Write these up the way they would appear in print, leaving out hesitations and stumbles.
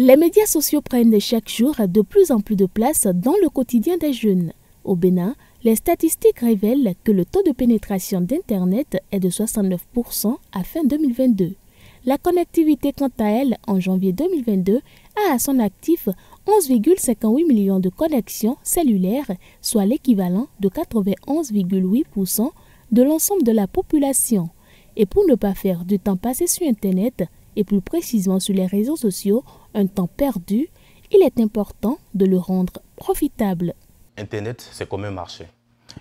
Les médias sociaux prennent chaque jour de plus en plus de place dans le quotidien des jeunes. Au Bénin, les statistiques révèlent que le taux de pénétration d'Internet est de 69% à fin 2022. La connectivité, quant à elle, en janvier 2022, a à son actif 11,58 millions de connexions cellulaires, soit l'équivalent de 91,8% de l'ensemble de la population. Et pour ne pas faire du temps passé sur Internet, et plus précisément sur les réseaux sociaux, un temps perdu, il est important de le rendre profitable. Internet, c'est comme un marché.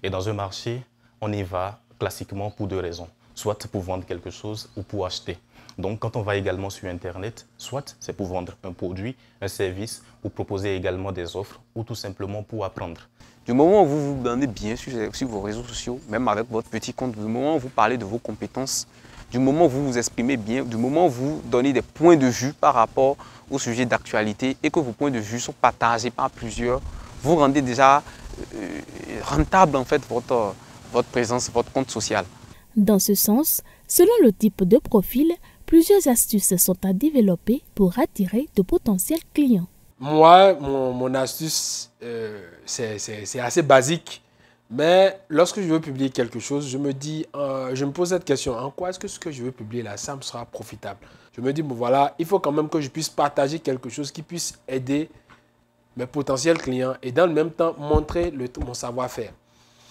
Et dans un marché, on y va classiquement pour deux raisons. Soit pour vendre quelque chose ou pour acheter. Donc quand on va également sur Internet, soit c'est pour vendre un produit, un service, ou proposer également des offres, ou tout simplement pour apprendre. Du moment où vous vous bandez bien sur vos réseaux sociaux, même avec votre petit compte, du moment où vous parlez de vos compétences, du moment où vous vous exprimez bien, du moment où vous donnez des points de vue par rapport au sujet d'actualité et que vos points de vue sont partagés par plusieurs, vous rendez déjà rentable en fait votre présence, votre compte social. Dans ce sens, selon le type de profil, plusieurs astuces sont à développer pour attirer de potentiels clients. Moi, mon astuce, c'est assez basique. Mais lorsque je veux publier quelque chose, je me pose cette question. En quoi est-ce que ce que je veux publier là, ça me sera profitable? Je me dis, bon voilà, il faut quand même que je puisse partager quelque chose qui puisse aider mes potentiels clients et dans le même temps montrer mon savoir-faire.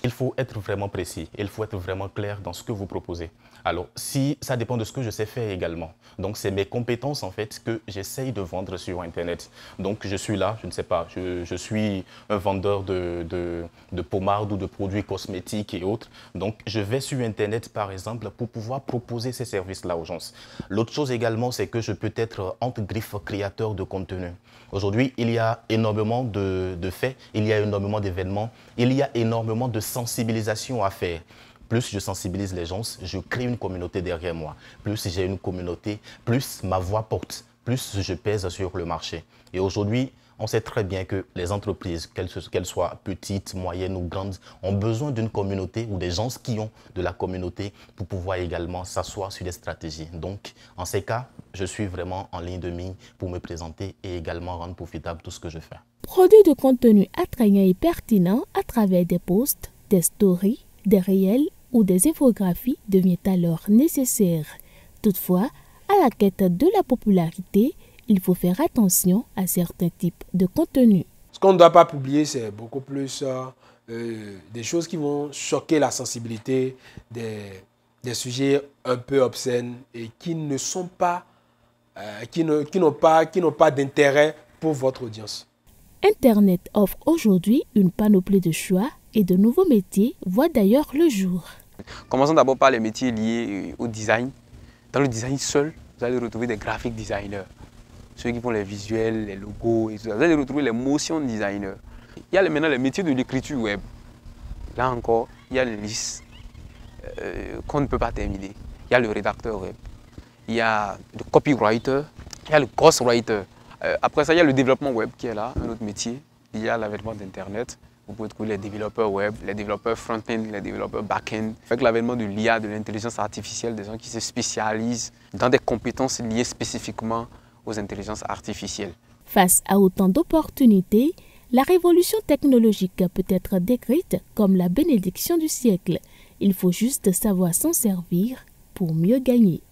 Il faut être vraiment précis, il faut être vraiment clair dans ce que vous proposez. Alors, si ça dépend de ce que je sais faire également. Donc, c'est mes compétences en fait que j'essaye de vendre sur Internet. Donc, je suis là, je ne sais pas, je suis un vendeur de pommades ou de produits cosmétiques et autres. Donc, je vais sur Internet par exemple pour pouvoir proposer ces services-là aux gens. L'autre chose également, c'est que je peux être entre griffes créateur de contenu. Aujourd'hui, il y a énormément de faits, il y a énormément d'événements, il y a énormément de sensibilisation à faire. Plus je sensibilise les gens, je crée une communauté derrière moi. Plus j'ai une communauté, plus ma voix porte, plus je pèse sur le marché. Et aujourd'hui, on sait très bien que les entreprises, qu'elles soient petites, moyennes ou grandes, ont besoin d'une communauté ou des gens qui ont de la communauté pour pouvoir également s'asseoir sur des stratégies. Donc, en ces cas, je suis vraiment en ligne de mire pour me présenter et également rendre profitable tout ce que je fais. Produire de contenu attrayant et pertinent à travers des posts, des stories, des réels ou des infographies devient alors nécessaire. Toutefois, à la quête de la popularité, il faut faire attention à certains types de contenus. Ce qu'on ne doit pas publier, c'est beaucoup plus des choses qui vont choquer la sensibilité, des sujets un peu obscènes et qui ne sont pas, qui n'ont pas d'intérêt pour votre audience. Internet offre aujourd'hui une panoplie de choix et de nouveaux métiers voient d'ailleurs le jour. Commençons d'abord par les métiers liés au design. Dans le design seul, vous allez retrouver des graphic designers, ceux qui font les visuels, les logos et tout ça. Vous allez retrouver les motion designers. Il y a maintenant les métiers de l'écriture web. Là encore, il y a une liste qu'on ne peut pas terminer. Il y a le rédacteur web, il y a le copywriter, il y a le ghostwriter. Après ça, il y a le développement web qui est là, un autre métier. Il y a l'avènement d'Internet. Vous pouvez trouver les développeurs web, les développeurs front-end, les développeurs back-end. Avec l'avènement de l'IA, de l'intelligence artificielle, des gens qui se spécialisent dans des compétences liées spécifiquement aux intelligences artificielles. Face à autant d'opportunités, la révolution technologique peut être décrite comme la bénédiction du siècle. Il faut juste savoir s'en servir pour mieux gagner.